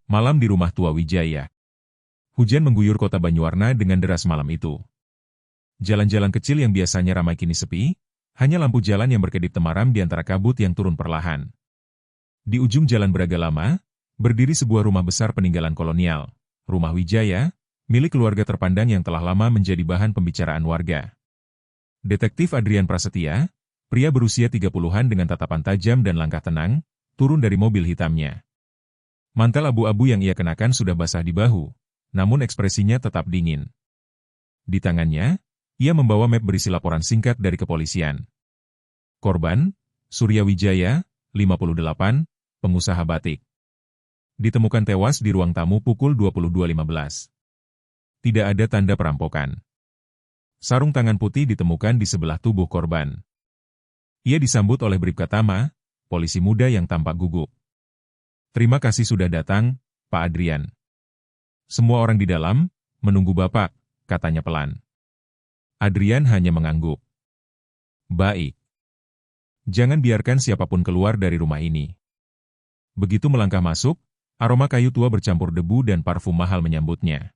Malam di rumah tua Wijaya. Hujan mengguyur kota Banyuwarna dengan deras malam itu. Jalan-jalan kecil yang biasanya ramai kini sepi, hanya lampu jalan yang berkedip temaram di antara kabut yang turun perlahan. Di ujung jalan Braga Lama, berdiri sebuah rumah besar peninggalan kolonial, Rumah Wijaya, milik keluarga terpandang yang telah lama menjadi bahan pembicaraan warga. Detektif Adrian Prasetya, pria berusia 30-an dengan tatapan tajam dan langkah tenang, turun dari mobil hitamnya. Mantel abu-abu yang ia kenakan sudah basah di bahu, namun ekspresinya tetap dingin. Di tangannya, ia membawa map berisi laporan singkat dari kepolisian. Korban, Surya Wijaya, 58, pengusaha batik. Ditemukan tewas di ruang tamu pukul 22.15. Tidak ada tanda perampokan. Sarung tangan putih ditemukan di sebelah tubuh korban. Ia disambut oleh Bribka Tama, polisi muda yang tampak gugup. "Terima kasih sudah datang, Pak Adrian. Semua orang di dalam menunggu Bapak," katanya pelan. Adrian hanya mengangguk. "Baik. Jangan biarkan siapapun keluar dari rumah ini." Begitu melangkah masuk, aroma kayu tua bercampur debu dan parfum mahal menyambutnya.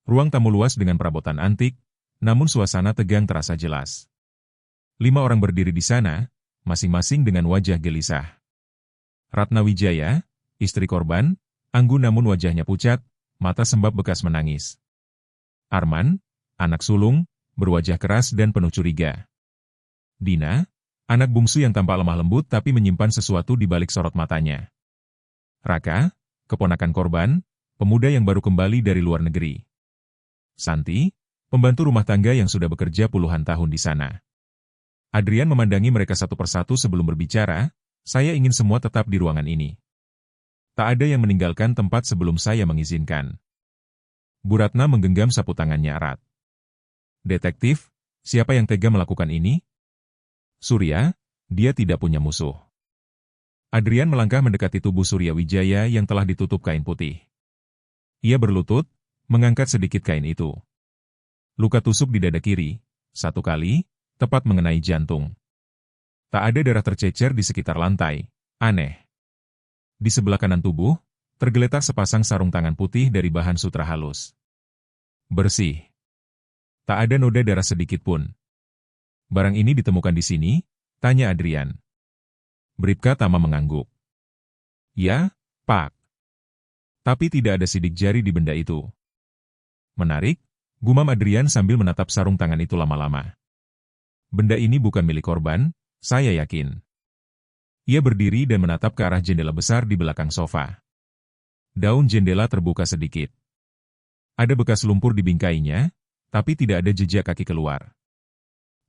Ruang tamu luas dengan perabotan antik, namun suasana tegang terasa jelas. 5 orang berdiri di sana, masing-masing dengan wajah gelisah. Ratna Wijaya, istri korban, anggun namun wajahnya pucat, mata sembab bekas menangis. Arman, anak sulung, berwajah keras dan penuh curiga. Dina, anak bungsu yang tampak lemah lembut tapi menyimpan sesuatu di balik sorot matanya. Raka, keponakan korban, pemuda yang baru kembali dari luar negeri. Santi, pembantu rumah tangga yang sudah bekerja puluhan tahun di sana. Adrian memandangi mereka satu persatu sebelum berbicara, "Saya ingin semua tetap di ruangan ini. Tak ada yang meninggalkan tempat sebelum saya mengizinkan." Bu Ratna menggenggam sapu tangannya erat. "Detektif, siapa yang tega melakukan ini?" "Surya, dia tidak punya musuh." Adrian melangkah mendekati tubuh Surya Wijaya yang telah ditutup kain putih. Ia berlutut, mengangkat sedikit kain itu. Luka tusuk di dada kiri, 1 kali, tepat mengenai jantung. Tak ada darah tercecer di sekitar lantai, aneh. Di sebelah kanan tubuh, tergeletak sepasang sarung tangan putih dari bahan sutra halus. Bersih. Tak ada noda darah sedikit pun. "Barang ini ditemukan di sini?" tanya Adrian. Bribka Tama mengangguk. "Ya, Pak. Tapi tidak ada sidik jari di benda itu." "Menarik," gumam Adrian sambil menatap sarung tangan itu lama-lama. "Benda ini bukan milik korban, saya yakin." Ia berdiri dan menatap ke arah jendela besar di belakang sofa. Daun jendela terbuka sedikit. Ada bekas lumpur di bingkainya, tapi tidak ada jejak kaki keluar.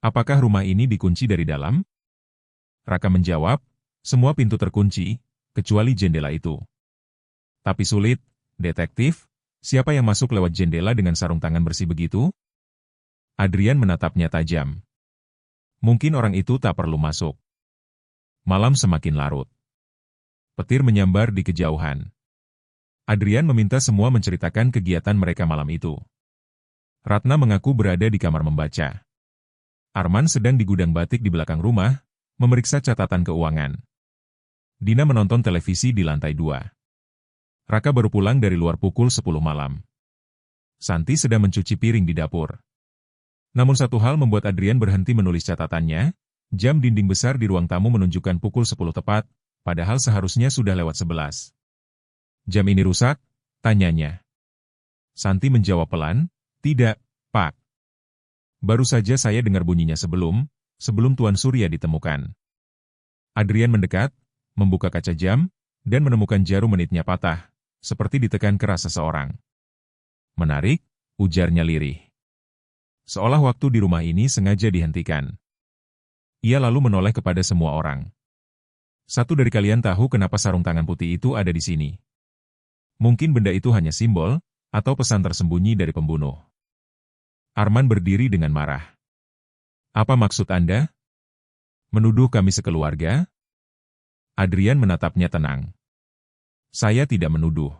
"Apakah rumah ini dikunci dari dalam?" Raka menjawab, "Semua pintu terkunci, kecuali jendela itu." "Tapi sulit, detektif, siapa yang masuk lewat jendela dengan sarung tangan bersih begitu?" Adrian menatapnya tajam. "Mungkin orang itu tak perlu masuk." Malam semakin larut. Petir menyambar di kejauhan. Adrian meminta semua menceritakan kegiatan mereka malam itu. Ratna mengaku berada di kamar membaca. Arman sedang di gudang batik di belakang rumah, memeriksa catatan keuangan. Dina menonton televisi di lantai 2. Raka baru pulang dari luar pukul 10 malam. Santi sedang mencuci piring di dapur. Namun satu hal membuat Adrian berhenti menulis catatannya, jam dinding besar di ruang tamu menunjukkan pukul 10 tepat, padahal seharusnya sudah lewat 11. "Jam ini rusak?" tanyanya. Santi menjawab pelan, "Tidak, Pak. Baru saja saya dengar bunyinya sebelum Tuan Surya ditemukan." Adrian mendekat, membuka kaca jam, dan menemukan jarum menitnya patah, seperti ditekan keras seseorang. "Menarik," ujarnya lirih. "Seolah waktu di rumah ini sengaja dihentikan." Ia lalu menoleh kepada semua orang. "Satu dari kalian tahu kenapa sarung tangan putih itu ada di sini? Mungkin benda itu hanya simbol, atau pesan tersembunyi dari pembunuh." Arman berdiri dengan marah. "Apa maksud Anda? Menuduh kami sekeluarga?" Adrian menatapnya tenang. "Saya tidak menuduh.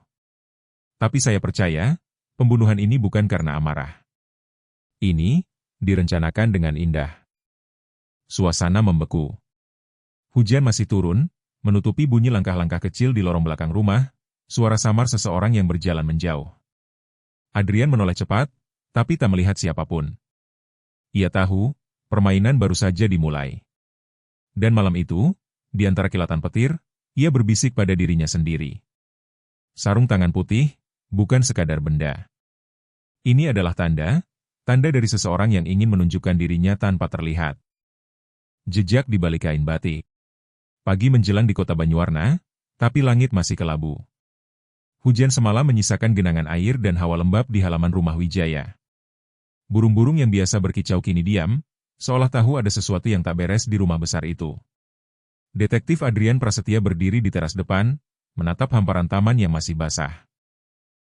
Tapi saya percaya, pembunuhan ini bukan karena amarah. Ini direncanakan dengan indah." Suasana membeku. Hujan masih turun, menutupi bunyi langkah-langkah kecil di lorong belakang rumah, suara samar seseorang yang berjalan menjauh. Adrian menoleh cepat, tapi tak melihat siapapun. Ia tahu, permainan baru saja dimulai. Dan malam itu, di antara kilatan petir, ia berbisik pada dirinya sendiri. Sarung tangan putih, bukan sekadar benda. Ini adalah tanda dari seseorang yang ingin menunjukkan dirinya tanpa terlihat. Jejak di balik kain batik. Pagi menjelang di kota Banyuwarna, tapi langit masih kelabu. Hujan semalam menyisakan genangan air dan hawa lembab di halaman rumah Wijaya. Burung-burung yang biasa berkicau kini diam, seolah tahu ada sesuatu yang tak beres di rumah besar itu. Detektif Adrian Prasetya berdiri di teras depan, menatap hamparan taman yang masih basah.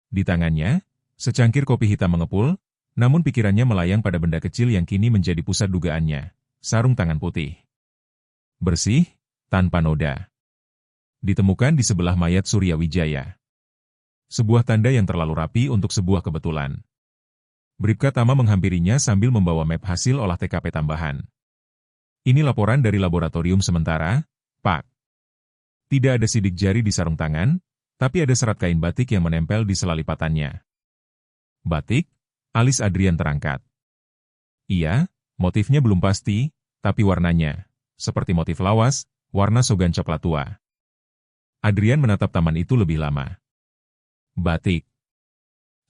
Di tangannya, secangkir kopi hitam mengepul, namun pikirannya melayang pada benda kecil yang kini menjadi pusat dugaannya, sarung tangan putih. Bersih, tanpa noda. Ditemukan di sebelah mayat Surya Wijaya. Sebuah tanda yang terlalu rapi untuk sebuah kebetulan. Bribka Tama menghampirinya sambil membawa map hasil olah TKP tambahan. Ini laporan dari laboratorium sementara, Pak. Tidak ada sidik jari di sarung tangan, tapi ada serat kain batik yang menempel di sela lipatannya. Batik? Alis Adrian terangkat. Iya, motifnya belum pasti, tapi warnanya, seperti motif lawas, warna sogan coklat tua. Adrian menatap taman itu lebih lama. Batik.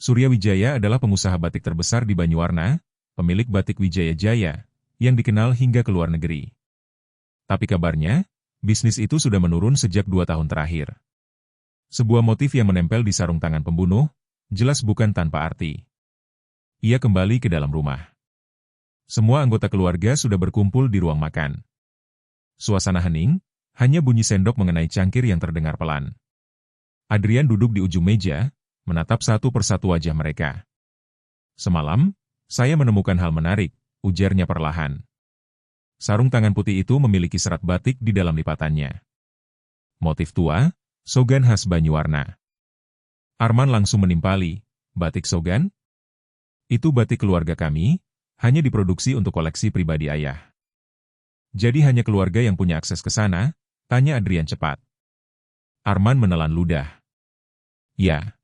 Surya Wijaya adalah pengusaha batik terbesar di Banyuwarna, pemilik batik Wijaya Jaya, yang dikenal hingga ke luar negeri. Tapi kabarnya, bisnis itu sudah menurun sejak 2 tahun terakhir. Sebuah motif yang menempel di sarung tangan pembunuh, jelas bukan tanpa arti. Ia kembali ke dalam rumah. Semua anggota keluarga sudah berkumpul di ruang makan. Suasana hening, hanya bunyi sendok mengenai cangkir yang terdengar pelan. Adrian duduk di ujung meja, menatap satu persatu wajah mereka. Semalam, saya menemukan hal menarik, ujarnya perlahan. Sarung tangan putih itu memiliki serat batik di dalam lipatannya. Motif tua, sogan khas Banyuwarna. Arman langsung menimpali, batik sogan? Itu batik keluarga kami, hanya diproduksi untuk koleksi pribadi ayah. Jadi hanya keluarga yang punya akses ke sana? Tanya Adrian cepat. Arman menelan ludah. Ya.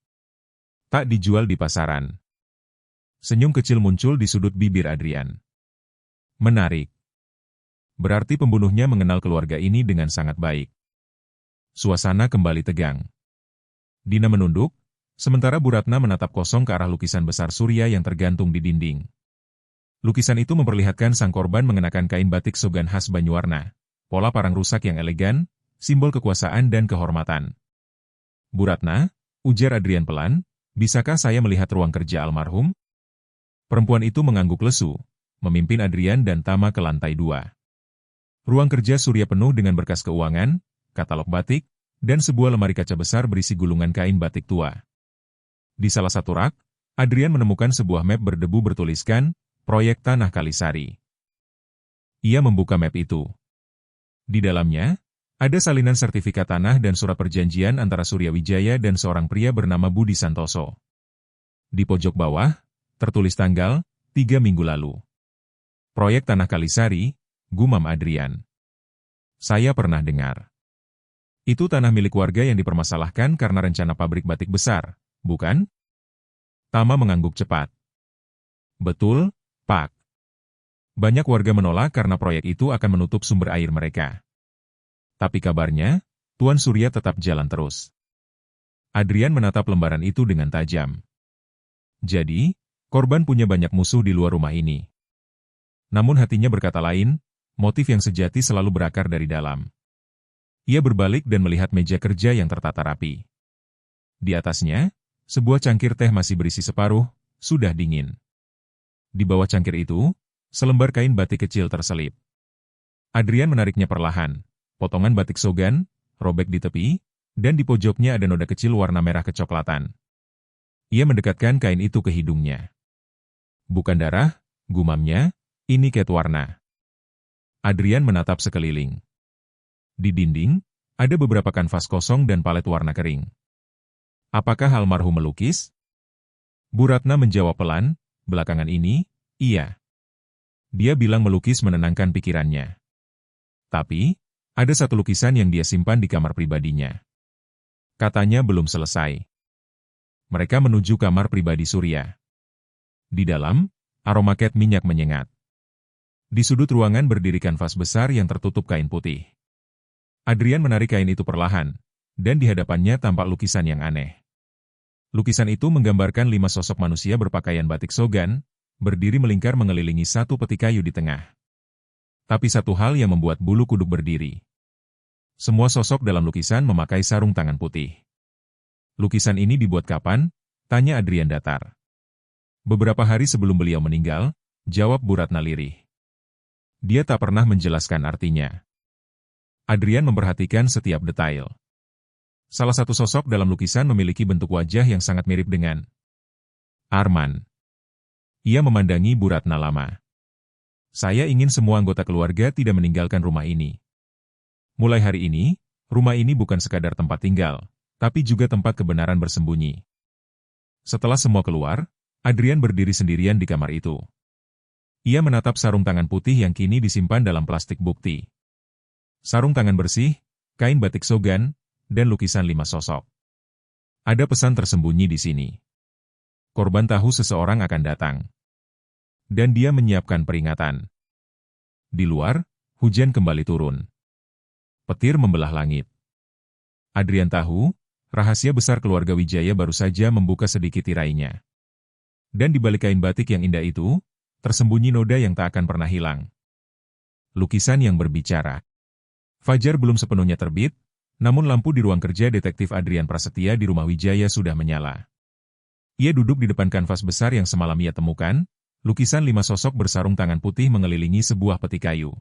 Tak dijual di pasaran. Senyum kecil muncul di sudut bibir Adrian. Menarik. Berarti pembunuhnya mengenal keluarga ini dengan sangat baik. Suasana kembali tegang. Dina menunduk, sementara Bu Ratna menatap kosong ke arah lukisan besar Surya yang tergantung di dinding. Lukisan itu memperlihatkan sang korban mengenakan kain batik sogan khas Banyuwarna, pola parang rusak yang elegan, simbol kekuasaan dan kehormatan. Bu Ratna, ujar Adrian pelan, bisakah saya melihat ruang kerja almarhum? Perempuan itu mengangguk lesu, memimpin Adrian dan Tama ke lantai 2. Ruang kerja Surya penuh dengan berkas keuangan, katalog batik, dan sebuah lemari kaca besar berisi gulungan kain batik tua. Di salah satu rak, Adrian menemukan sebuah map berdebu bertuliskan, Proyek Tanah Kalisari. Ia membuka map itu. Di dalamnya, ada salinan sertifikat tanah dan surat perjanjian antara Surya Wijaya dan seorang pria bernama Budi Santoso. Di pojok bawah, tertulis tanggal, 3 minggu lalu. Proyek Tanah Kalisari, gumam Adrian. Saya pernah dengar. Itu tanah milik warga yang dipermasalahkan karena rencana pabrik batik besar, bukan? Tama mengangguk cepat. Betul, Pak. Banyak warga menolak karena proyek itu akan menutup sumber air mereka. Tapi kabarnya, Tuan Surya tetap jalan terus. Adrian menatap lembaran itu dengan tajam. Jadi, korban punya banyak musuh di luar rumah ini. Namun hatinya berkata lain, motif yang sejati selalu berakar dari dalam. Ia berbalik dan melihat meja kerja yang tertata rapi. Di atasnya, sebuah cangkir teh masih berisi separuh, sudah dingin. Di bawah cangkir itu, selembar kain batik kecil terselip. Adrian menariknya perlahan. Potongan batik sogan, robek di tepi, dan di pojoknya ada noda kecil warna merah kecoklatan. Ia mendekatkan kain itu ke hidungnya. Bukan darah, gumamnya, ini cat warna. Adrian menatap sekeliling. Di dinding, ada beberapa kanvas kosong dan palet warna kering. Apakah almarhum melukis? Bu Ratna menjawab pelan, belakangan ini, iya. Dia bilang melukis menenangkan pikirannya. Tapi, ada satu lukisan yang dia simpan di kamar pribadinya. Katanya belum selesai. Mereka menuju kamar pribadi Surya. Di dalam, aroma cat minyak menyengat. Di sudut ruangan berdiri kanvas besar yang tertutup kain putih. Adrian menarik kain itu perlahan, dan di hadapannya tampak lukisan yang aneh. Lukisan itu menggambarkan 5 sosok manusia berpakaian batik Shogun, berdiri melingkar mengelilingi satu peti kayu di tengah. Tapi satu hal yang membuat bulu kuduk berdiri. Semua sosok dalam lukisan memakai sarung tangan putih. Lukisan ini dibuat kapan? Tanya Adrian datar. Beberapa hari sebelum beliau meninggal, jawab Bu Ratna lirih. Dia tak pernah menjelaskan artinya. Adrian memperhatikan setiap detail. Salah satu sosok dalam lukisan memiliki bentuk wajah yang sangat mirip dengan Arman. Ia memandangi Bu Ratna lama. Saya ingin semua anggota keluarga tidak meninggalkan rumah ini. Mulai hari ini, rumah ini bukan sekadar tempat tinggal, tapi juga tempat kebenaran bersembunyi. Setelah semua keluar, Adrian berdiri sendirian di kamar itu. Ia menatap sarung tangan putih yang kini disimpan dalam plastik bukti. Sarung tangan bersih, kain batik Shogun, dan lukisan 5 sosok. Ada pesan tersembunyi di sini. Korban tahu seseorang akan datang. Dan dia menyiapkan peringatan. Di luar, hujan kembali turun. Petir membelah langit. Adrian tahu, rahasia besar keluarga Wijaya baru saja membuka sedikit tirainya. Dan di balik kain batik yang indah itu, tersembunyi noda yang tak akan pernah hilang. Lukisan yang berbicara. Fajar belum sepenuhnya terbit, namun lampu di ruang kerja detektif Adrian Prasetya di rumah Wijaya sudah menyala. Ia duduk di depan kanvas besar yang semalam ia temukan, lukisan 5 sosok bersarung tangan putih mengelilingi sebuah peti kayu.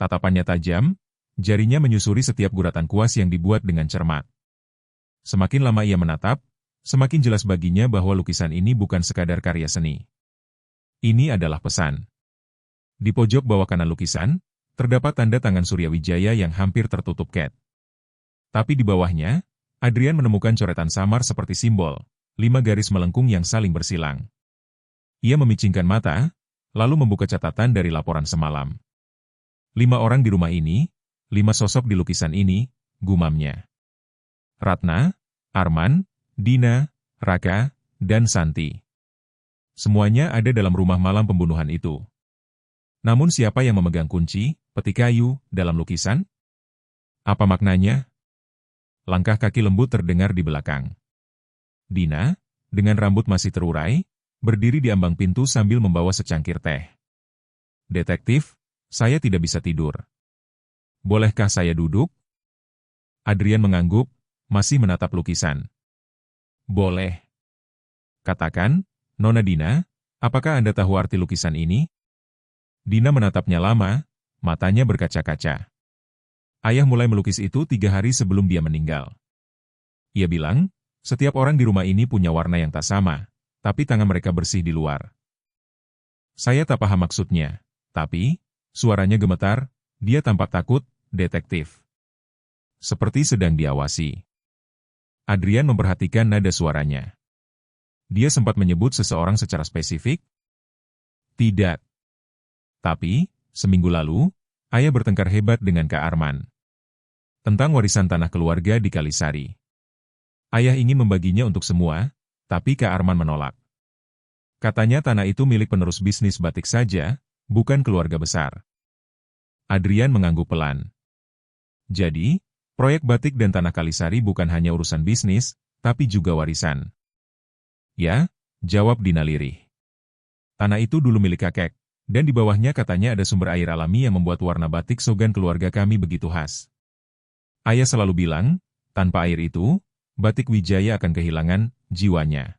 Tatapannya tajam, jarinya menyusuri setiap guratan kuas yang dibuat dengan cermat. Semakin lama ia menatap, semakin jelas baginya bahwa lukisan ini bukan sekadar karya seni. Ini adalah pesan. Di pojok bawah kanan lukisan, terdapat tanda tangan Surya Wijaya yang hampir tertutup cat. Tapi di bawahnya, Adrian menemukan coretan samar seperti simbol, 5 garis melengkung yang saling bersilang. Ia memicingkan mata, lalu membuka catatan dari laporan semalam. 5 orang di rumah ini, 5 sosok di lukisan ini, gumamnya. Ratna, Arman, Dina, Raka, dan Santi. Semuanya ada dalam rumah malam pembunuhan itu. Namun siapa yang memegang kunci, peti kayu, dalam lukisan? Apa maknanya? Langkah kaki lembut terdengar di belakang. Dina, dengan rambut masih terurai, berdiri di ambang pintu sambil membawa secangkir teh. Detektif, saya tidak bisa tidur. Bolehkah saya duduk? Adrian mengangguk, masih menatap lukisan. Boleh. Katakan, Nona Dina, apakah Anda tahu arti lukisan ini? Dina menatapnya lama, matanya berkaca-kaca. Ayah mulai melukis itu 3 hari sebelum dia meninggal. Ia bilang, setiap orang di rumah ini punya warna yang tak sama, tapi tangan mereka bersih di luar. Saya tak paham maksudnya, tapi, suaranya gemetar, dia tampak takut, detektif. Seperti sedang diawasi. Adrian memperhatikan nada suaranya. Dia sempat menyebut seseorang secara spesifik? Tidak. Tapi, seminggu lalu, ayah bertengkar hebat dengan Kak Arman. Tentang warisan tanah keluarga di Kalisari. Ayah ingin membaginya untuk semua, tapi Kak Arman menolak. Katanya tanah itu milik penerus bisnis batik saja, bukan keluarga besar. Adrian mengangguk pelan. Jadi, proyek batik dan tanah Kalisari bukan hanya urusan bisnis, tapi juga warisan. Ya, jawab Dina lirih. Tanah itu dulu milik kakek, dan di bawahnya katanya ada sumber air alami yang membuat warna batik Shogun keluarga kami begitu khas. Ayah selalu bilang, tanpa air itu, batik Wijaya akan kehilangan jiwanya.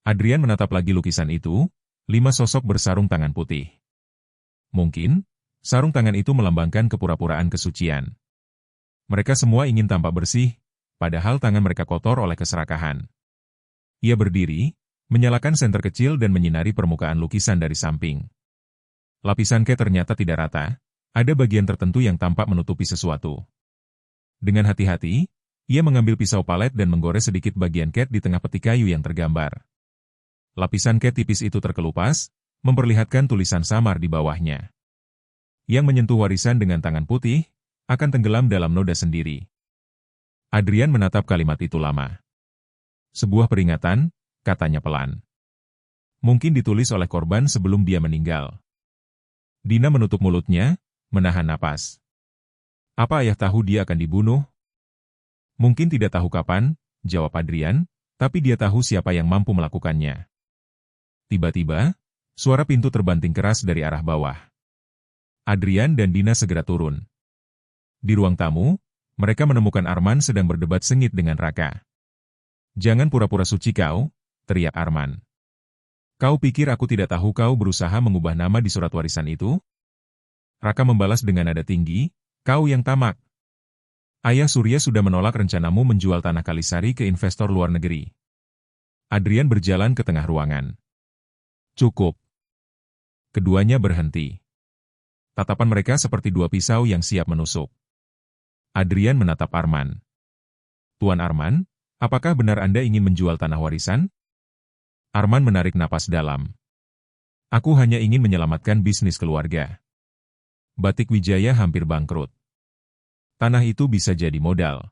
Adrian menatap lagi lukisan itu, 5 sosok bersarung tangan putih. Mungkin, sarung tangan itu melambangkan kepura-puraan kesucian. Mereka semua ingin tampak bersih, padahal tangan mereka kotor oleh keserakahan. Ia berdiri, menyalakan senter kecil dan menyinari permukaan lukisan dari samping. Lapisan cat ternyata tidak rata, ada bagian tertentu yang tampak menutupi sesuatu. Dengan hati-hati, ia mengambil pisau palet dan menggores sedikit bagian cat di tengah peti kayu yang tergambar. Lapisan cat tipis itu terkelupas, memperlihatkan tulisan samar di bawahnya. Yang menyentuh warisan dengan tangan putih, akan tenggelam dalam noda sendiri. Adrian menatap kalimat itu lama. Sebuah peringatan, katanya pelan. Mungkin ditulis oleh korban sebelum dia meninggal. Dina menutup mulutnya, menahan napas. Apa ayah tahu dia akan dibunuh? Mungkin tidak tahu kapan, jawab Adrian, tapi dia tahu siapa yang mampu melakukannya. Tiba-tiba, suara pintu terbanting keras dari arah bawah. Adrian dan Dina segera turun. Di ruang tamu, mereka menemukan Arman sedang berdebat sengit dengan Raka. Jangan pura-pura suci kau, teriak Arman. Kau pikir aku tidak tahu kau berusaha mengubah nama di surat warisan itu? Raka membalas dengan nada tinggi, kau yang tamak. Ayah Surya sudah menolak rencanamu menjual tanah Kalisari ke investor luar negeri. Adrian berjalan ke tengah ruangan. Cukup. Keduanya berhenti. Tatapan mereka seperti dua pisau yang siap menusuk. Adrian menatap Arman. Tuan Arman, apakah benar Anda ingin menjual tanah warisan? Arman menarik napas dalam. Aku hanya ingin menyelamatkan bisnis keluarga. Batik Wijaya hampir bangkrut. Tanah itu bisa jadi modal.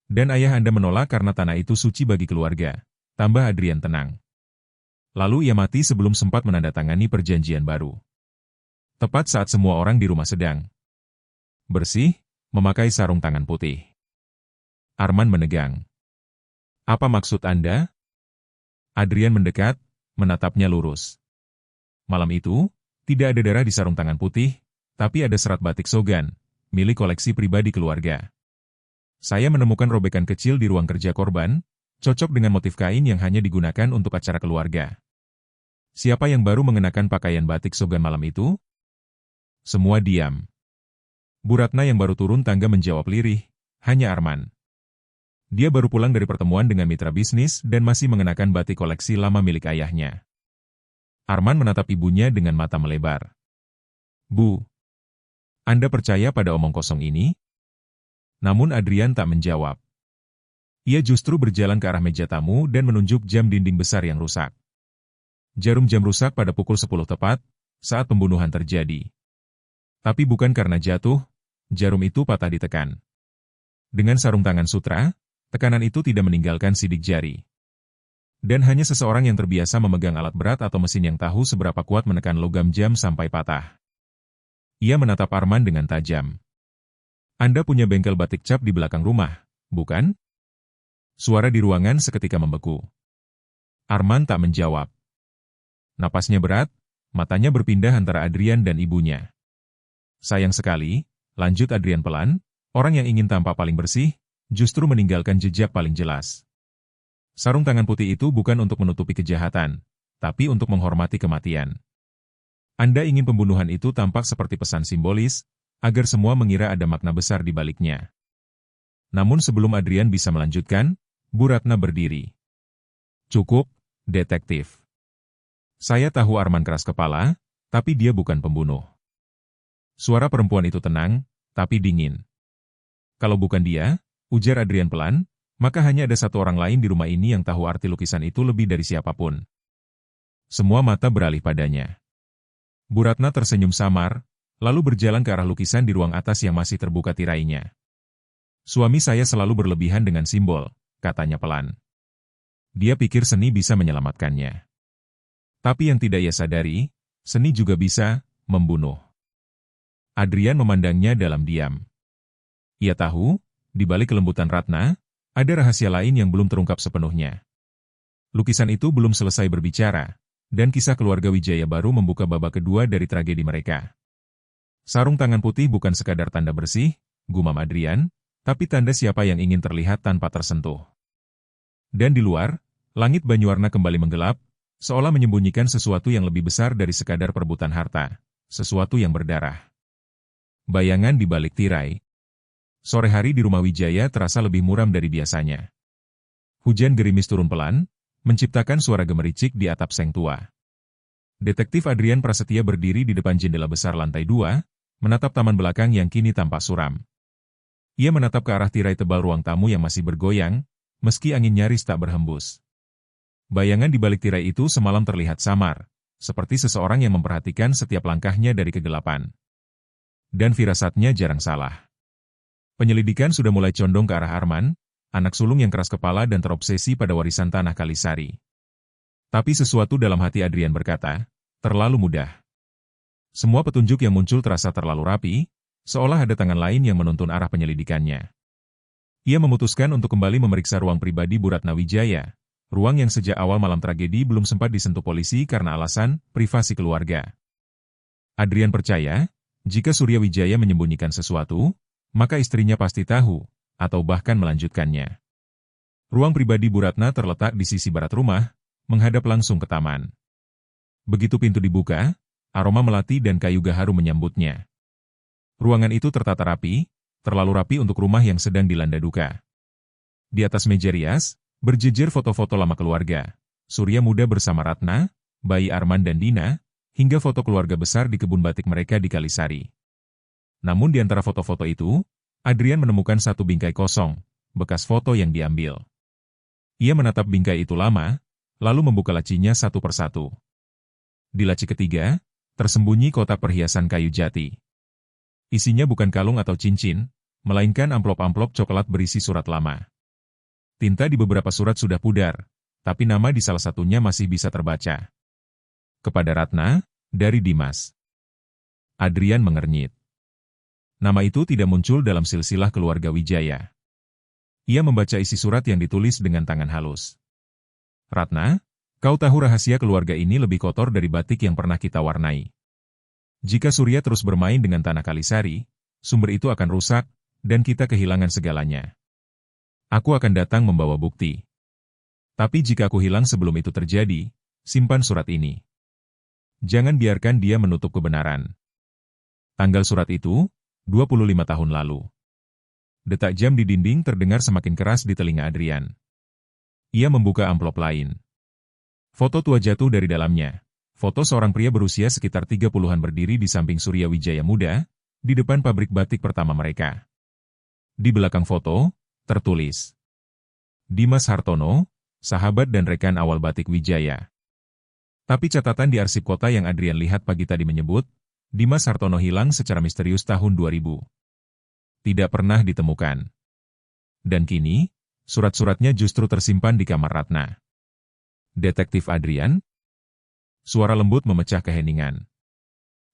Dan ayah Anda menolak karena tanah itu suci bagi keluarga, tambah Adrian tenang. Lalu ia mati sebelum sempat menandatangani perjanjian baru. Tepat saat semua orang di rumah sedang bersih, memakai sarung tangan putih. Arman menegang. Apa maksud Anda? Adrian mendekat, menatapnya lurus. Malam itu, tidak ada darah di sarung tangan putih, tapi ada serat batik Sogan, milik koleksi pribadi keluarga. Saya menemukan robekan kecil di ruang kerja korban, cocok dengan motif kain yang hanya digunakan untuk acara keluarga. Siapa yang baru mengenakan pakaian batik Sogan malam itu? Semua diam. Bu Ratna yang baru turun tangga menjawab lirih, hanya Arman. Dia baru pulang dari pertemuan dengan mitra bisnis dan masih mengenakan batik koleksi lama milik ayahnya. Arman menatap ibunya dengan mata melebar. Bu, Anda percaya pada omong kosong ini? Namun Adrian tak menjawab. Ia justru berjalan ke arah meja tamu dan menunjuk jam dinding besar yang rusak. Jarum jam rusak pada pukul 10 tepat, saat pembunuhan terjadi. Tapi bukan karena jatuh, jarum itu patah ditekan. Dengan sarung tangan sutra, tekanan itu tidak meninggalkan sidik jari. Dan hanya seseorang yang terbiasa memegang alat berat atau mesin yang tahu seberapa kuat menekan logam jam sampai patah. Ia menatap Arman dengan tajam. Anda punya bengkel batik cap di belakang rumah, bukan? Suara di ruangan seketika membeku. Arman tak menjawab. Napasnya berat, matanya berpindah antara Adrian dan ibunya. Sayang sekali, lanjut Adrian pelan, orang yang ingin tampak paling bersih, justru meninggalkan jejak paling jelas. Sarung tangan putih itu bukan untuk menutupi kejahatan, tapi untuk menghormati kematian. Anda ingin pembunuhan itu tampak seperti pesan simbolis, agar semua mengira ada makna besar di baliknya. Namun sebelum Adrian bisa melanjutkan, Bu Ratna berdiri. Cukup, detektif. Saya tahu Arman keras kepala, tapi dia bukan pembunuh. Suara perempuan itu tenang, tapi dingin. Kalau bukan dia, ujar Adrian pelan, maka hanya ada satu orang lain di rumah ini yang tahu arti lukisan itu lebih dari siapapun. Semua mata beralih padanya. Bu Ratna tersenyum samar, lalu berjalan ke arah lukisan di ruang atas yang masih terbuka tirainya. Suami saya selalu berlebihan dengan simbol, katanya pelan. Dia pikir seni bisa menyelamatkannya. Tapi yang tidak ia sadari, seni juga bisa membunuh. Adrian memandangnya dalam diam. Ia tahu, di balik kelembutan Ratna, ada rahasia lain yang belum terungkap sepenuhnya. Lukisan itu belum selesai berbicara, dan kisah keluarga Wijaya baru membuka babak kedua dari tragedi mereka. Sarung tangan putih bukan sekadar tanda bersih, gumam Adrian, tapi tanda siapa yang ingin terlihat tanpa tersentuh. Dan di luar, langit Banyuwarna kembali menggelap, seolah menyembunyikan sesuatu yang lebih besar dari sekadar perebutan harta, sesuatu yang berdarah. Bayangan di balik tirai. Sore hari di rumah Wijaya terasa lebih muram dari biasanya. Hujan gerimis turun pelan, menciptakan suara gemericik di atap seng tua. Detektif Adrian Prasetya berdiri di depan jendela besar lantai 2, menatap taman belakang yang kini tampak suram. Ia menatap ke arah tirai tebal ruang tamu yang masih bergoyang, meski angin nyaris tak berhembus. Bayangan di balik tirai itu semalam terlihat samar, seperti seseorang yang memperhatikan setiap langkahnya dari kegelapan. Dan firasatnya jarang salah. Penyelidikan sudah mulai condong ke arah Arman, anak sulung yang keras kepala dan terobsesi pada warisan tanah Kalisari. Tapi sesuatu dalam hati Adrian berkata, terlalu mudah. Semua petunjuk yang muncul terasa terlalu rapi, seolah ada tangan lain yang menuntun arah penyelidikannya. Ia memutuskan untuk kembali memeriksa ruang pribadi Bu Ratna Wijaya, ruang yang sejak awal malam tragedi belum sempat disentuh polisi karena alasan privasi keluarga. Adrian percaya, jika Surya Wijaya menyembunyikan sesuatu, maka istrinya pasti tahu, atau bahkan melanjutkannya. Ruang pribadi Bu Ratna terletak di sisi barat rumah, menghadap langsung ke taman. Begitu pintu dibuka, aroma melati dan kayu gaharu menyambutnya. Ruangan itu tertata rapi, terlalu rapi untuk rumah yang sedang dilanda duka. Di atas meja rias, berjejer foto-foto lama keluarga, Surya muda bersama Ratna, bayi Arman dan Dina, hingga foto keluarga besar di kebun batik mereka di Kalisari. Namun di antara foto-foto itu, Adrian menemukan satu bingkai kosong, bekas foto yang diambil. Ia menatap bingkai itu lama, lalu membuka lacinya satu persatu. Di laci ketiga, tersembunyi kotak perhiasan kayu jati. Isinya bukan kalung atau cincin, melainkan amplop-amplop coklat berisi surat lama. Tinta di beberapa surat sudah pudar, tapi nama di salah satunya masih bisa terbaca. Kepada Ratna, dari Dimas. Adrian mengernyit. Nama itu tidak muncul dalam silsilah keluarga Wijaya. Ia membaca isi surat yang ditulis dengan tangan halus. Ratna, kau tahu rahasia keluarga ini lebih kotor dari batik yang pernah kita warnai. Jika Surya terus bermain dengan tanah Kalisari, sumber itu akan rusak, dan kita kehilangan segalanya. Aku akan datang membawa bukti. Tapi jika aku hilang sebelum itu terjadi, simpan surat ini. Jangan biarkan dia menutup kebenaran. Tanggal surat itu, 25 tahun lalu. Detak jam di dinding terdengar semakin keras di telinga Adrian. Ia membuka amplop lain. Foto tua jatuh dari dalamnya. Foto seorang pria berusia sekitar 30-an berdiri di samping Surya Wijaya muda, di depan pabrik batik pertama mereka. Di belakang foto, tertulis, Dimas Hartono, sahabat dan rekan awal batik Wijaya. Tapi catatan di arsip kota yang Adrian lihat pagi tadi menyebut, Dimas Hartono hilang secara misterius tahun 2000. Tidak pernah ditemukan. Dan kini, surat-suratnya justru tersimpan di kamar Ratna. Detektif Adrian? Suara lembut memecah keheningan.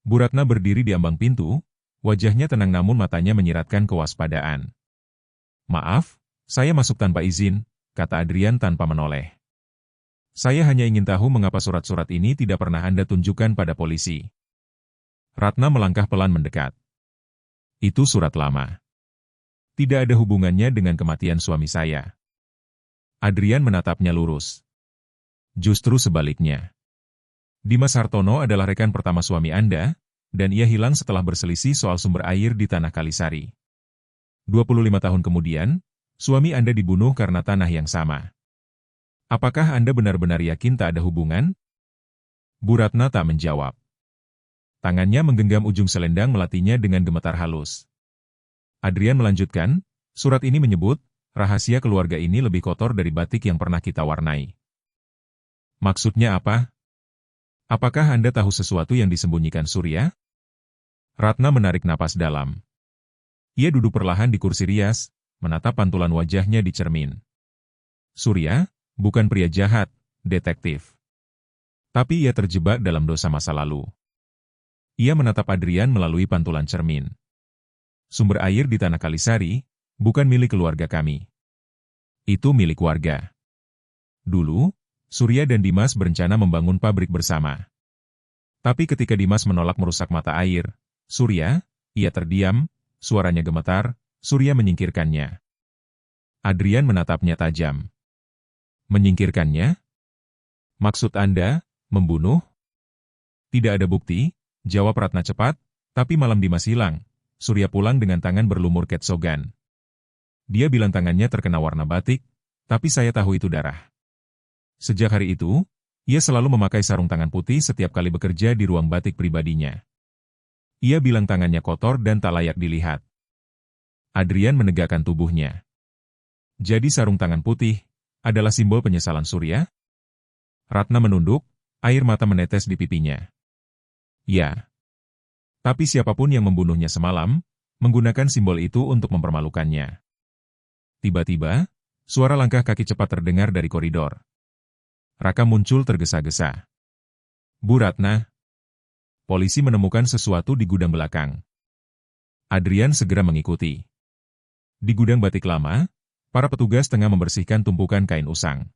Bu Ratna berdiri di ambang pintu, wajahnya tenang namun matanya menyiratkan kewaspadaan. Maaf, saya masuk tanpa izin, kata Adrian tanpa menoleh. Saya hanya ingin tahu mengapa surat-surat ini tidak pernah Anda tunjukkan pada polisi. Ratna melangkah pelan mendekat. Itu surat lama. Tidak ada hubungannya dengan kematian suami saya. Adrian menatapnya lurus. Justru sebaliknya. Dimas Hartono adalah rekan pertama suami Anda, dan ia hilang setelah berselisih soal sumber air di tanah Kalisari. 25 tahun kemudian, suami Anda dibunuh karena tanah yang sama. Apakah Anda benar-benar yakin tak ada hubungan? Bu Ratna tak menjawab. Tangannya menggenggam ujung selendang melatinya dengan gemetar halus. Adrian melanjutkan, surat ini menyebut, rahasia keluarga ini lebih kotor dari batik yang pernah kita warnai. Maksudnya apa? Apakah Anda tahu sesuatu yang disembunyikan Surya? Ratna menarik napas dalam. Ia duduk perlahan di kursi rias, menatap pantulan wajahnya di cermin. Surya, bukan pria jahat, detektif. Tapi ia terjebak dalam dosa masa lalu. Ia menatap Adrian melalui pantulan cermin. Sumber air di tanah Kalisari, bukan milik keluarga kami. Itu milik warga. Dulu, Surya dan Dimas berencana membangun pabrik bersama. Tapi ketika Dimas menolak merusak mata air, Surya, ia terdiam, suaranya gemetar, Surya menyingkirkannya. Adrian menatapnya tajam. Menyingkirkannya? Maksud Anda, membunuh? Tidak ada bukti, jawab Ratna cepat, tapi malam Dimas hilang, Surya pulang dengan tangan berlumur ketsogan. Dia bilang tangannya terkena warna batik, tapi saya tahu itu darah. Sejak hari itu, ia selalu memakai sarung tangan putih setiap kali bekerja di ruang batik pribadinya. Ia bilang tangannya kotor dan tak layak dilihat. Adrian menegakkan tubuhnya. Jadi sarung tangan putih adalah simbol penyesalan Surya? Ratna menunduk, air mata menetes di pipinya. Ya. Tapi siapapun yang membunuhnya semalam, menggunakan simbol itu untuk mempermalukannya. Tiba-tiba, suara langkah kaki cepat terdengar dari koridor. Raka muncul tergesa-gesa. Bu Ratna. Polisi menemukan sesuatu di gudang belakang. Adrian segera mengikuti. Di gudang batik lama, para petugas tengah membersihkan tumpukan kain usang.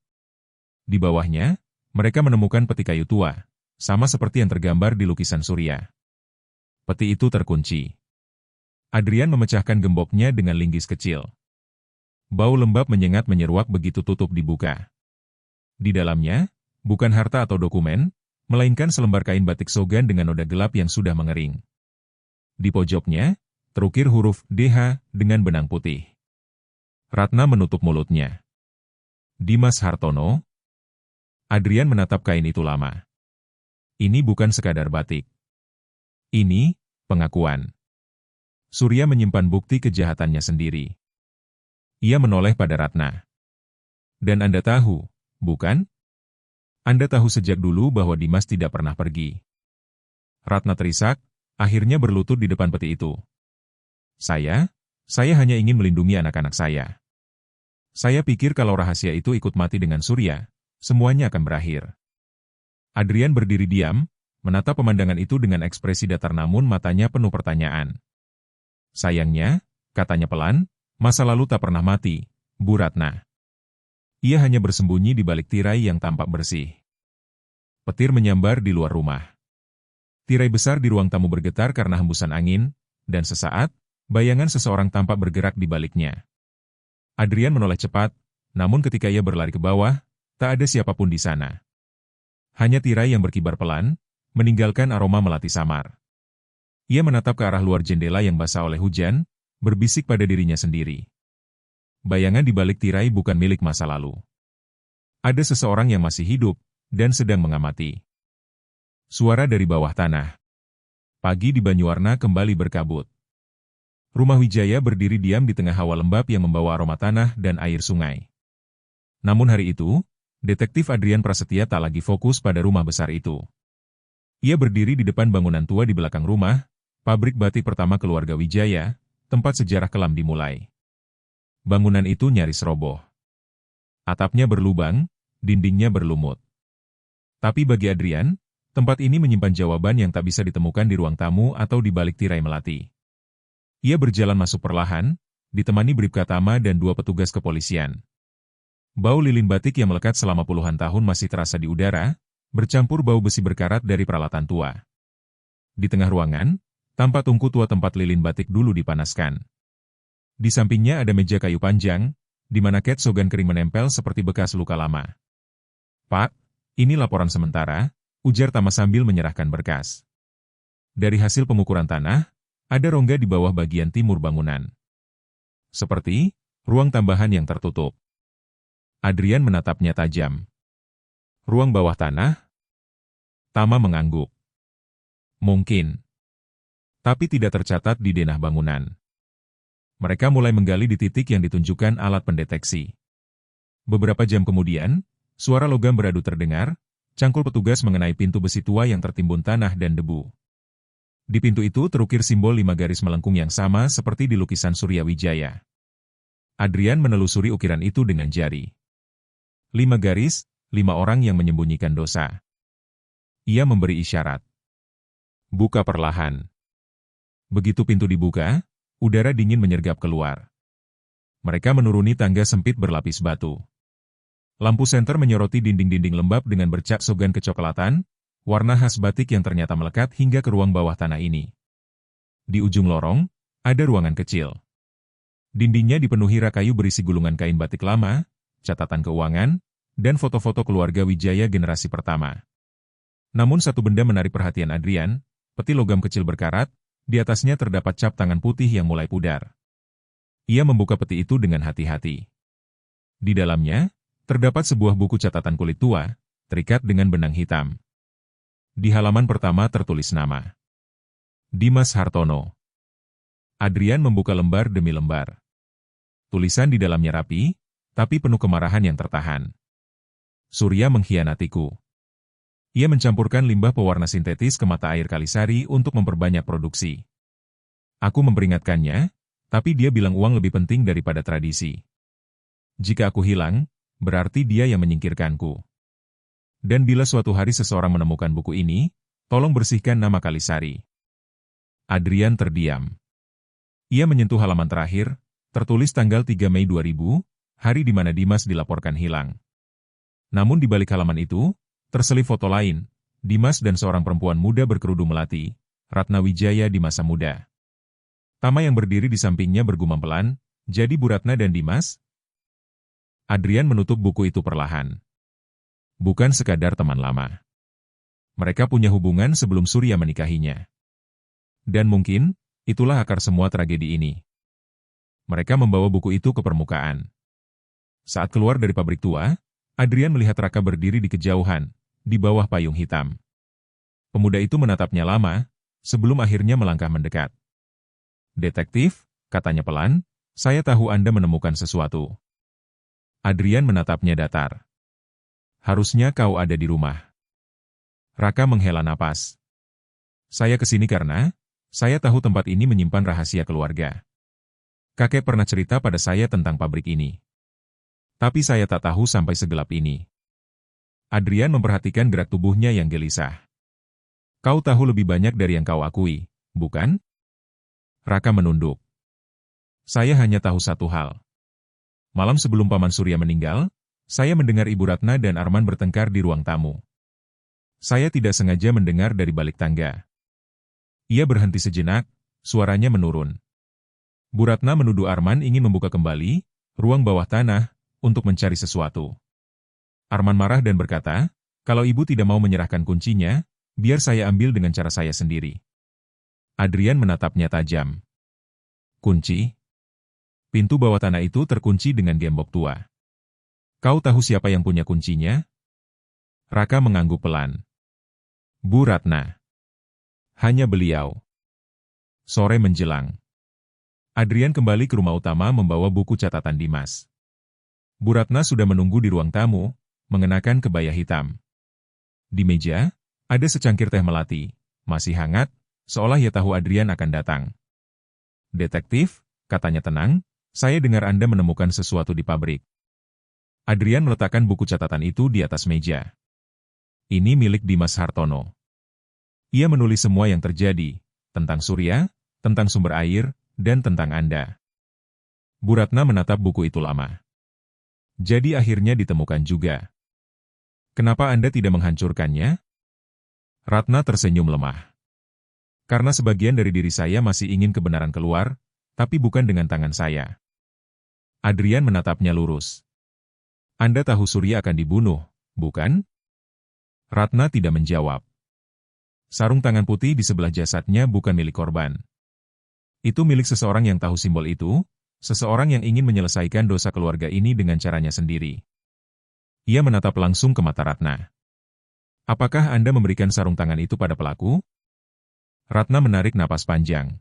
Di bawahnya, mereka menemukan peti kayu tua, sama seperti yang tergambar di lukisan Surya. Peti itu terkunci. Adrian memecahkan gemboknya dengan linggis kecil. Bau lembab menyengat menyeruak begitu tutup dibuka. Di dalamnya, bukan harta atau dokumen, melainkan selembar kain batik sogan dengan noda gelap yang sudah mengering. Di pojoknya, terukir huruf DH dengan benang putih. Ratna menutup mulutnya. Dimas Hartono. Adrian menatap kain itu lama. Ini bukan sekadar batik. Ini pengakuan. Surya menyimpan bukti kejahatannya sendiri. Ia menoleh pada Ratna. Dan Anda tahu, bukan? Anda tahu sejak dulu bahwa Dimas tidak pernah pergi. Ratna terisak, akhirnya berlutut di depan peti itu. Saya hanya ingin melindungi anak-anak saya. Saya pikir kalau rahasia itu ikut mati dengan Surya, semuanya akan berakhir. Adrian berdiri diam, menatap pemandangan itu dengan ekspresi datar namun matanya penuh pertanyaan. Sayangnya, katanya pelan, masa lalu tak pernah mati, Bu Ratna. Ia hanya bersembunyi di balik tirai yang tampak bersih. Petir menyambar di luar rumah. Tirai besar di ruang tamu bergetar karena hembusan angin, dan sesaat, bayangan seseorang tampak bergerak di baliknya. Adrian menoleh cepat, namun ketika ia berlari ke bawah, tak ada siapapun di sana. Hanya tirai yang berkibar pelan, meninggalkan aroma melati samar. Ia menatap ke arah luar jendela yang basah oleh hujan, berbisik pada dirinya sendiri. Bayangan di balik tirai bukan milik masa lalu. Ada seseorang yang masih hidup, dan sedang mengamati. Suara dari bawah tanah. Pagi di Banyuwarna kembali berkabut. Rumah Wijaya berdiri diam di tengah hawa lembab yang membawa aroma tanah dan air sungai. Namun hari itu, Detektif Adrian Prasetya tak lagi fokus pada rumah besar itu. Ia berdiri di depan bangunan tua di belakang rumah, pabrik batik pertama keluarga Wijaya, tempat sejarah kelam dimulai. Bangunan itu nyaris roboh. Atapnya berlubang, dindingnya berlumut. Tapi bagi Adrian, tempat ini menyimpan jawaban yang tak bisa ditemukan di ruang tamu atau di balik tirai melati. Ia berjalan masuk perlahan, ditemani Bribka Tama dan 2 petugas kepolisian. Bau lilin batik yang melekat selama puluhan tahun masih terasa di udara, bercampur bau besi berkarat dari peralatan tua. Di tengah ruangan, tampak tungku tua tempat lilin batik dulu dipanaskan. Di sampingnya ada meja kayu panjang, di mana ket sogan kering menempel seperti bekas luka lama. Pak, ini laporan sementara, ujar Tama sambil menyerahkan berkas. Dari hasil pengukuran tanah, ada rongga di bawah bagian timur bangunan. Seperti ruang tambahan yang tertutup. Adrian menatapnya tajam. Ruang bawah tanah? Tama mengangguk. Mungkin. Tapi tidak tercatat di denah bangunan. Mereka mulai menggali di titik yang ditunjukkan alat pendeteksi. Beberapa jam kemudian, suara logam beradu terdengar, cangkul petugas mengenai pintu besi tua yang tertimbun tanah dan debu. Di pintu itu terukir simbol 5 garis melengkung yang sama seperti di lukisan Surya Wijaya. Adrian menelusuri ukiran itu dengan jari. 5 garis, 5 orang yang menyembunyikan dosa. Ia memberi isyarat. Buka perlahan. Begitu pintu dibuka, udara dingin menyergap keluar. Mereka menuruni tangga sempit berlapis batu. Lampu senter menyoroti dinding-dinding lembab dengan bercak sogan kecoklatan, warna khas batik yang ternyata melekat hingga ke ruang bawah tanah ini. Di ujung lorong, ada ruangan kecil. Dindingnya dipenuhi rak kayu berisi gulungan kain batik lama, catatan keuangan, dan foto-foto keluarga Wijaya generasi pertama. Namun satu benda menarik perhatian Adrian, peti logam kecil berkarat, di atasnya terdapat cap tangan putih yang mulai pudar. Ia membuka peti itu dengan hati-hati. Di dalamnya, terdapat sebuah buku catatan kulit tua, terikat dengan benang hitam. Di halaman pertama tertulis nama. Dimas Hartono. Adrian membuka lembar demi lembar. Tulisan di dalamnya rapi, tapi penuh kemarahan yang tertahan. Surya mengkhianatiku. Ia mencampurkan limbah pewarna sintetis ke mata air Kalisari untuk memperbanyak produksi. Aku memperingatkannya, tapi dia bilang uang lebih penting daripada tradisi. Jika aku hilang, berarti dia yang menyingkirkanku. Dan bila suatu hari seseorang menemukan buku ini, tolong bersihkan nama Kalisari. Adrian terdiam. Ia menyentuh halaman terakhir, tertulis tanggal 3 Mei 2000, hari di mana Dimas dilaporkan hilang. Namun di balik halaman itu, terselip foto lain, Dimas dan seorang perempuan muda berkerudung melati, Ratna Wijaya di masa muda. Tama yang berdiri di sampingnya bergumam pelan, jadi Bu Ratna dan Dimas? Adrian menutup buku itu perlahan. Bukan sekadar teman lama. Mereka punya hubungan sebelum Surya menikahinya. Dan mungkin, itulah akar semua tragedi ini. Mereka membawa buku itu ke permukaan. Saat keluar dari pabrik tua, Adrian melihat Raka berdiri di kejauhan, di bawah payung hitam. Pemuda itu menatapnya lama, sebelum akhirnya melangkah mendekat. "Detektif," katanya pelan, "saya tahu Anda menemukan sesuatu." Adrian menatapnya datar. "Harusnya kau ada di rumah." Raka menghela napas. "Saya kesini karena saya tahu tempat ini menyimpan rahasia keluarga. Kakek pernah cerita pada saya tentang pabrik ini. Tapi saya tak tahu sampai segelap ini." Adrian memperhatikan gerak tubuhnya yang gelisah. "Kau tahu lebih banyak dari yang kau akui, bukan?" Raka menunduk. "Saya hanya tahu satu hal. Malam sebelum Paman Surya meninggal, saya mendengar Ibu Ratna dan Arman bertengkar di ruang tamu. Saya tidak sengaja mendengar dari balik tangga." Ia berhenti sejenak, suaranya menurun. Bu Ratna menuduh Arman ingin membuka kembali ruang bawah tanah untuk mencari sesuatu. Arman marah dan berkata, "Kalau ibu tidak mau menyerahkan kuncinya, biar saya ambil dengan cara saya sendiri." Adrian menatapnya tajam. "Kunci?" "Pintu bawah tanah itu terkunci dengan gembok tua. Kau tahu siapa yang punya kuncinya?" Raka mengangguk pelan. "Bu Ratna." "Hanya beliau." Sore menjelang. Adrian kembali ke rumah utama membawa buku catatan Dimas. Bu Ratna sudah menunggu di ruang tamu, mengenakan kebaya hitam. Di meja, ada secangkir teh melati, masih hangat, seolah ia tahu Adrian akan datang. "Detektif," katanya tenang, "saya dengar Anda menemukan sesuatu di pabrik." Adrian meletakkan buku catatan itu di atas meja. "Ini milik Dimas Hartono. Ia menulis semua yang terjadi, tentang Surya, tentang sumber air, dan tentang Anda." Bu Ratna menatap buku itu lama. "Jadi akhirnya ditemukan juga. Kenapa Anda tidak menghancurkannya?" Ratna tersenyum lemah. "Karena sebagian dari diri saya masih ingin kebenaran keluar, tapi bukan dengan tangan saya." Adrian menatapnya lurus. "Anda tahu Surya akan dibunuh, bukan?" Ratna tidak menjawab. Sarung tangan putih di sebelah jasadnya bukan milik korban. Itu milik seseorang yang tahu simbol itu, seseorang yang ingin menyelesaikan dosa keluarga ini dengan caranya sendiri. Ia menatap langsung ke mata Ratna. "Apakah Anda memberikan sarung tangan itu pada pelaku?" Ratna menarik napas panjang.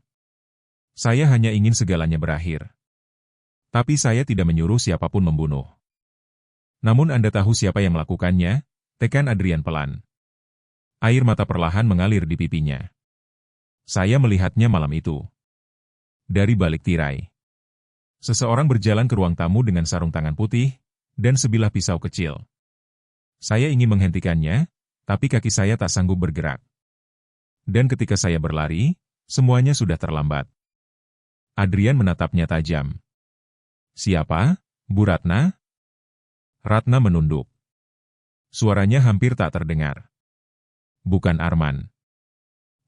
"Saya hanya ingin segalanya berakhir. Tapi saya tidak menyuruh siapapun membunuh." "Namun Anda tahu siapa yang melakukannya?" tekan Adrian pelan. Air mata perlahan mengalir di pipinya. "Saya melihatnya malam itu. Dari balik tirai. Seseorang berjalan ke ruang tamu dengan sarung tangan putih dan sebilah pisau kecil. Saya ingin menghentikannya, tapi kaki saya tak sanggup bergerak. Dan ketika saya berlari, semuanya sudah terlambat." Adrian menatapnya tajam. "Siapa, Bu Ratna?" Ratna menunduk. Suaranya hampir tak terdengar. "Bukan Arman.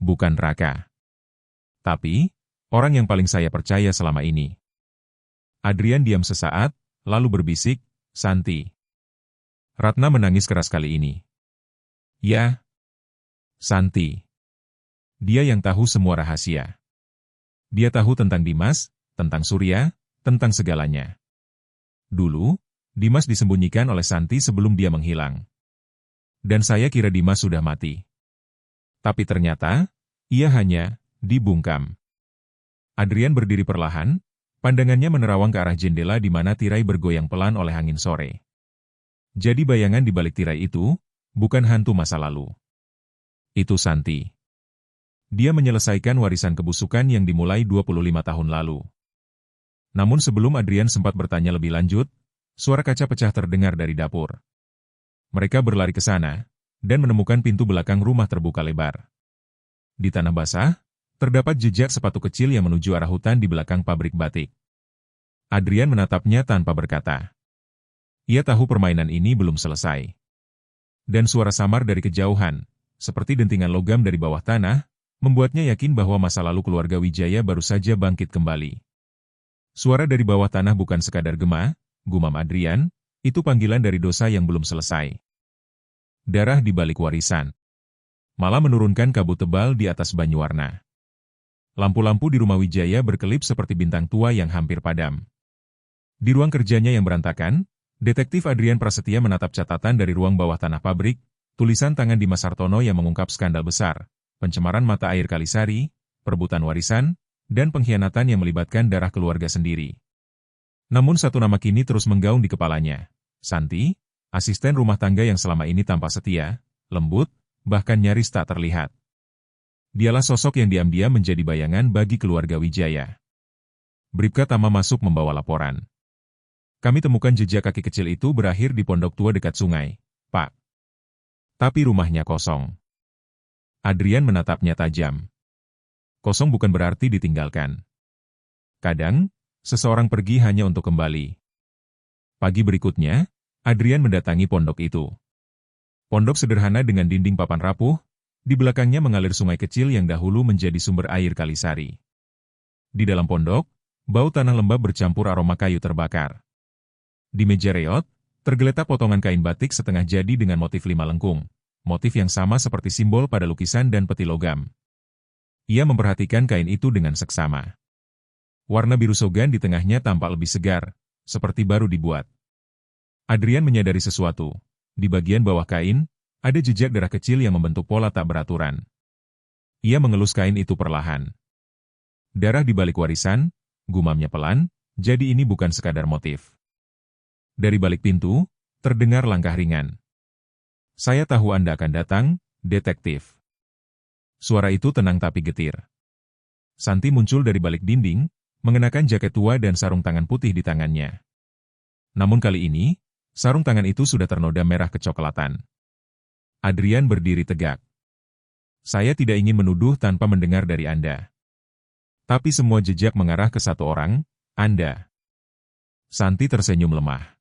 Bukan Raka. Tapi, orang yang paling saya percaya selama ini." Adrian diam sesaat, lalu berbisik, "Santi." Ratna menangis keras kali ini. "Ya, Santi. Dia yang tahu semua rahasia. Dia tahu tentang Dimas, tentang Surya, tentang segalanya. Dulu, Dimas disembunyikan oleh Santi sebelum dia menghilang. Dan saya kira Dimas sudah mati. Tapi ternyata, ia hanya dibungkam." Adrian berdiri perlahan, pandangannya menerawang ke arah jendela di mana tirai bergoyang pelan oleh angin sore. Jadi bayangan di balik tirai itu, bukan hantu masa lalu. Itu Santi. Dia menyelesaikan warisan kebusukan yang dimulai 25 tahun lalu. Namun sebelum Adrian sempat bertanya lebih lanjut, suara kaca pecah terdengar dari dapur. Mereka berlari ke sana, dan menemukan pintu belakang rumah terbuka lebar. Di tanah basah, terdapat jejak sepatu kecil yang menuju arah hutan di belakang pabrik batik. Adrian menatapnya tanpa berkata. Ia tahu permainan ini belum selesai. Dan suara samar dari kejauhan, seperti dentingan logam dari bawah tanah, membuatnya yakin bahwa masa lalu keluarga Wijaya baru saja bangkit kembali. Suara dari bawah tanah bukan sekadar gema, gumam Adrian, itu panggilan dari dosa yang belum selesai. Darah di balik warisan. Malah menurunkan kabut tebal di atas Banyuwarna. Lampu-lampu di rumah Wijaya berkelip seperti bintang tua yang hampir padam. Di ruang kerjanya yang berantakan, Detektif Adrian Prasetya menatap catatan dari ruang bawah tanah pabrik, tulisan tangan Dimas Hartono yang mengungkap skandal besar, pencemaran mata air Kalisari, perebutan warisan, dan pengkhianatan yang melibatkan darah keluarga sendiri. Namun satu nama kini terus menggaung di kepalanya. Santi, asisten rumah tangga yang selama ini tampak setia, lembut, bahkan nyaris tak terlihat. Dialah sosok yang diam-diam menjadi bayangan bagi keluarga Wijaya. Bribka Tama masuk membawa laporan. Kami temukan jejak kaki kecil itu berakhir di pondok tua dekat sungai, Pak. Tapi rumahnya kosong. Adrian menatapnya tajam. Kosong bukan berarti ditinggalkan. Kadang, seseorang pergi hanya untuk kembali. Pagi berikutnya, Adrian mendatangi pondok itu. Pondok sederhana dengan dinding papan rapuh, di belakangnya mengalir sungai kecil yang dahulu menjadi sumber air Kalisari. Di dalam pondok, bau tanah lembab bercampur aroma kayu terbakar. Di meja reot, tergeletak potongan kain batik setengah jadi dengan motif 5 lengkung, motif yang sama seperti simbol pada lukisan dan peti logam. Ia memperhatikan kain itu dengan seksama. Warna biru sogan di tengahnya tampak lebih segar, seperti baru dibuat. Adrian menyadari sesuatu. Di bagian bawah kain, ada jejak darah kecil yang membentuk pola tak beraturan. Ia mengelus kain itu perlahan. Darah di balik warisan, gumamnya pelan, jadi ini bukan sekadar motif. Dari balik pintu, terdengar langkah ringan. Saya tahu Anda akan datang, detektif. Suara itu tenang tapi getir. Santi muncul dari balik dinding, mengenakan jaket tua dan sarung tangan putih di tangannya. Namun kali ini, sarung tangan itu sudah ternoda merah kecoklatan. Adrian berdiri tegak. Saya tidak ingin menuduh tanpa mendengar dari Anda. Tapi semua jejak mengarah ke satu orang, Anda. Santi tersenyum lemah.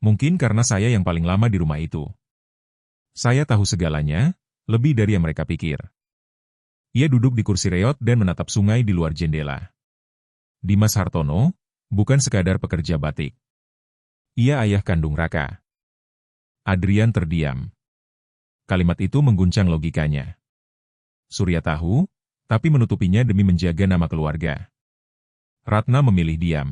Mungkin karena saya yang paling lama di rumah itu. Saya tahu segalanya, lebih dari yang mereka pikir. Ia duduk di kursi reot dan menatap sungai di luar jendela. Dimas Hartono, bukan sekadar pekerja batik. Ia ayah kandung Raka. Adrian terdiam. Kalimat itu mengguncang logikanya. Surya tahu, tapi menutupinya demi menjaga nama keluarga. Ratna memilih diam.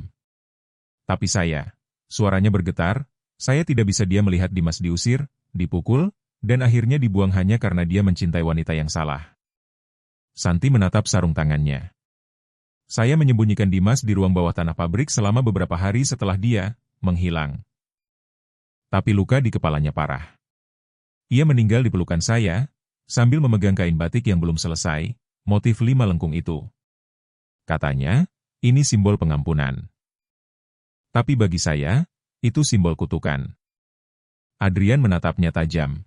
Tapi saya, suaranya bergetar, saya tidak bisa dia melihat Dimas diusir, dipukul, dan akhirnya dibuang hanya karena dia mencintai wanita yang salah. Santi menatap sarung tangannya. Saya menyembunyikan Dimas di ruang bawah tanah pabrik selama beberapa hari setelah dia menghilang. Tapi luka di kepalanya parah. Ia meninggal di pelukan saya, sambil memegang kain batik yang belum selesai, motif 5 lengkung itu. Katanya, ini simbol pengampunan. Tapi bagi saya, itu simbol kutukan. Adrian menatapnya tajam.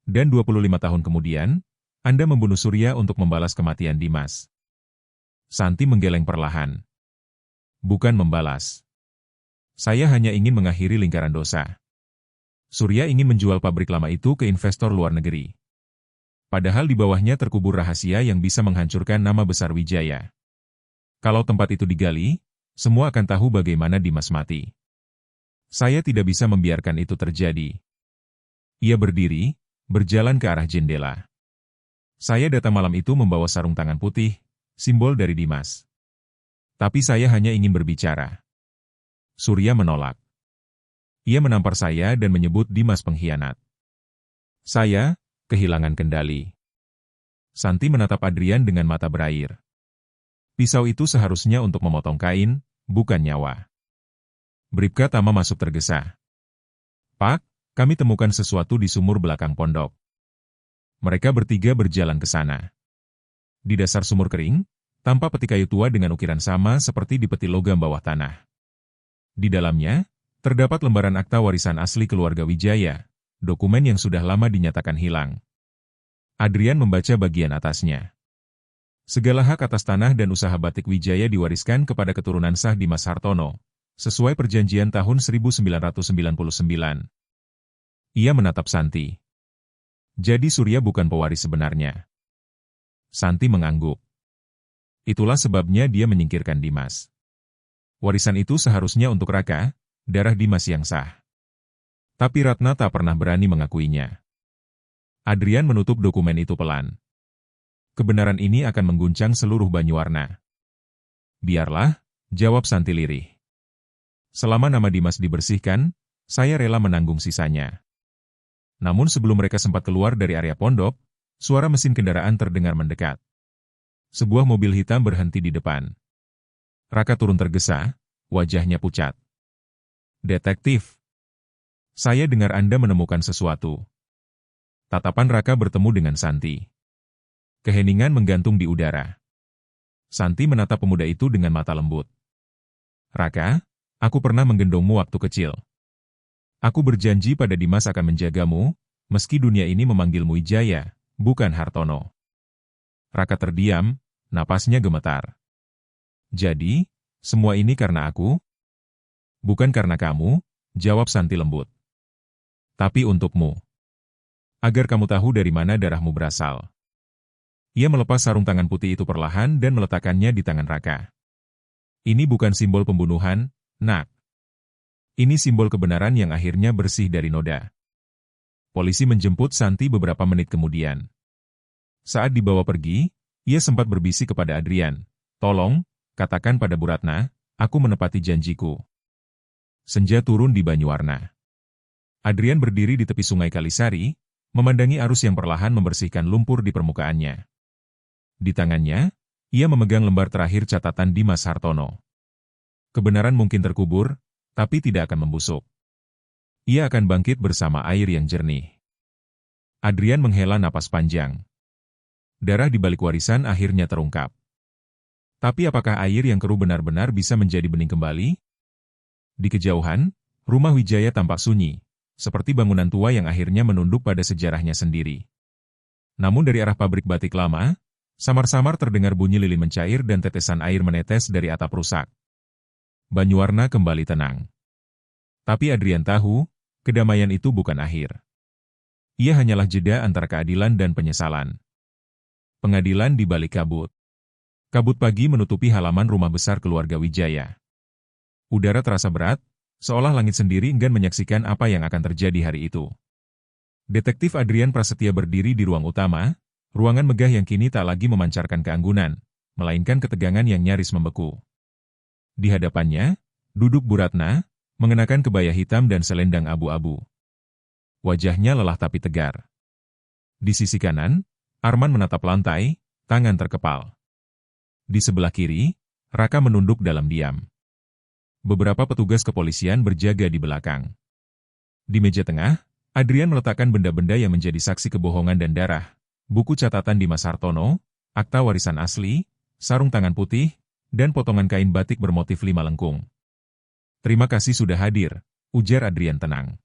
Dan 25 tahun kemudian, Anda membunuh Surya untuk membalas kematian Dimas. Santi menggeleng perlahan. Bukan membalas. Saya hanya ingin mengakhiri lingkaran dosa. Surya ingin menjual pabrik lama itu ke investor luar negeri. Padahal di bawahnya terkubur rahasia yang bisa menghancurkan nama besar Wijaya. Kalau tempat itu digali, semua akan tahu bagaimana Dimas mati. Saya tidak bisa membiarkan itu terjadi. Ia berdiri, berjalan ke arah jendela. Saya datang malam itu membawa sarung tangan putih, simbol dari Dimas. Tapi saya hanya ingin berbicara. Surya menolak. Ia menampar saya dan menyebut Dimas pengkhianat. Saya kehilangan kendali. Santi menatap Adrian dengan mata berair. Pisau itu seharusnya untuk memotong kain, bukan nyawa. Bribka Tama masuk tergesa. Pak, kami temukan sesuatu di sumur belakang pondok. Mereka bertiga berjalan ke sana. Di dasar sumur kering, tampak peti kayu tua dengan ukiran sama seperti di peti logam bawah tanah. Di dalamnya, terdapat lembaran akta warisan asli keluarga Wijaya, dokumen yang sudah lama dinyatakan hilang. Adrian membaca bagian atasnya. Segala hak atas tanah dan usaha batik Wijaya diwariskan kepada keturunan sah Dimas Hartono, sesuai perjanjian tahun 1999. Ia menatap Santi. Jadi Surya bukan pewaris sebenarnya. Santi mengangguk. Itulah sebabnya dia menyingkirkan Dimas. Warisan itu seharusnya untuk Raka, darah Dimas yang sah. Tapi Ratna tak pernah berani mengakuinya. Adrian menutup dokumen itu pelan. Kebenaran ini akan mengguncang seluruh Banyuwarna. Biarlah, jawab Santi lirih. Selama nama Dimas dibersihkan, saya rela menanggung sisanya. Namun sebelum mereka sempat keluar dari area pondok, suara mesin kendaraan terdengar mendekat. Sebuah mobil hitam berhenti di depan. Raka turun tergesa, wajahnya pucat. Detektif. Saya dengar Anda menemukan sesuatu. Tatapan Raka bertemu dengan Santi. Keheningan menggantung di udara. Santi menatap pemuda itu dengan mata lembut. Raka, aku pernah menggendongmu waktu kecil. Aku berjanji pada Dimas akan menjagamu, meski dunia ini memanggilmu Wijaya, bukan Hartono. Raka terdiam, napasnya gemetar. Jadi, semua ini karena aku? Bukan karena kamu, jawab Santi lembut. Tapi untukmu. Agar kamu tahu dari mana darahmu berasal. Ia melepas sarung tangan putih itu perlahan dan meletakkannya di tangan Raka. Ini bukan simbol pembunuhan, nak. Ini simbol kebenaran yang akhirnya bersih dari noda. Polisi menjemput Santi beberapa menit kemudian. Saat dibawa pergi, ia sempat berbisik kepada Adrian. Tolong, katakan pada Bu Ratna, aku menepati janjiku. Senja turun di Banyuwarna. Adrian berdiri di tepi sungai Kalisari, memandangi arus yang perlahan membersihkan lumpur di permukaannya. Di tangannya, ia memegang lembar terakhir catatan Dimas Hartono. Kebenaran mungkin terkubur, tapi tidak akan membusuk. Ia akan bangkit bersama air yang jernih. Adrian menghela napas panjang. Darah di balik warisan akhirnya terungkap. Tapi apakah air yang keruh benar-benar bisa menjadi bening kembali? Di kejauhan, rumah Wijaya tampak sunyi, seperti bangunan tua yang akhirnya menunduk pada sejarahnya sendiri. Namun dari arah pabrik batik lama, samar-samar terdengar bunyi lilin mencair dan tetesan air menetes dari atap rusak. Banyuwarna kembali tenang. Tapi Adrian tahu, kedamaian itu bukan akhir. Ia hanyalah jeda antara keadilan dan penyesalan. Pengadilan di balik kabut. Kabut pagi menutupi halaman rumah besar keluarga Wijaya. Udara terasa berat, seolah langit sendiri enggan menyaksikan apa yang akan terjadi hari itu. Detektif Adrian Prasetya berdiri di ruang utama, ruangan megah yang kini tak lagi memancarkan keanggunan, melainkan ketegangan yang nyaris membeku. Di hadapannya, duduk Bu Ratna, mengenakan kebaya hitam dan selendang abu-abu. Wajahnya lelah tapi tegar. Di sisi kanan, Arman menatap lantai, tangan terkepal. Di sebelah kiri, Raka menunduk dalam diam. Beberapa petugas kepolisian berjaga di belakang. Di meja tengah, Adrian meletakkan benda-benda yang menjadi saksi kebohongan dan darah, buku catatan Dimas Hartono, akta warisan asli, sarung tangan putih, dan potongan kain batik bermotif 5 lengkung. Terima kasih sudah hadir, ujar Adrian tenang.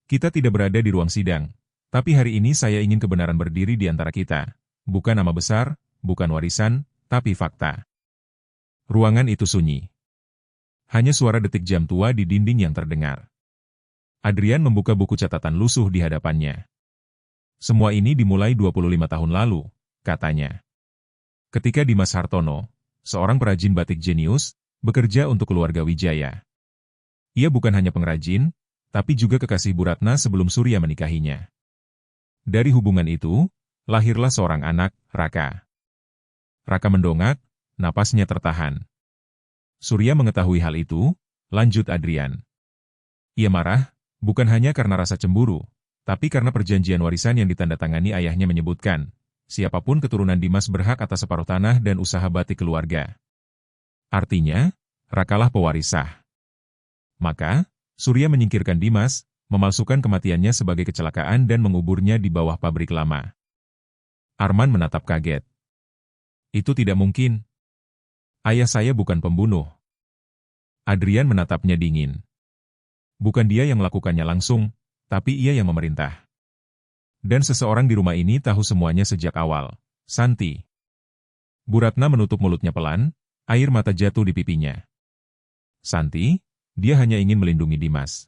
Kita tidak berada di ruang sidang, tapi hari ini saya ingin kebenaran berdiri di antara kita. Bukan nama besar, bukan warisan, tapi fakta. Ruangan itu sunyi. Hanya suara detik jam tua di dinding yang terdengar. Adrian membuka buku catatan lusuh di hadapannya. Semua ini dimulai 25 tahun lalu, katanya. Ketika Dimas Hartono, seorang perajin batik jenius, bekerja untuk keluarga Wijaya. Ia bukan hanya pengrajin, tapi juga kekasih Bu Ratna sebelum Surya menikahinya. Dari hubungan itu, lahirlah seorang anak, Raka. Raka mendongak, napasnya tertahan. Surya mengetahui hal itu, lanjut Adrian. Ia marah, bukan hanya karena rasa cemburu, tapi karena perjanjian warisan yang ditandatangani ayahnya menyebutkan, siapapun keturunan Dimas berhak atas separuh tanah dan usaha batik keluarga. Artinya, Rakalah pewaris sah. Maka, Surya menyingkirkan Dimas, memalsukan kematiannya sebagai kecelakaan dan menguburnya di bawah pabrik lama. Arman menatap kaget. Itu tidak mungkin. Ayah saya bukan pembunuh. Adrian menatapnya dingin. Bukan dia yang melakukannya langsung, tapi ia yang memerintah. Dan seseorang di rumah ini tahu semuanya sejak awal. Santi. Bu Ratna menutup mulutnya pelan, air mata jatuh di pipinya. Santi, dia hanya ingin melindungi Dimas.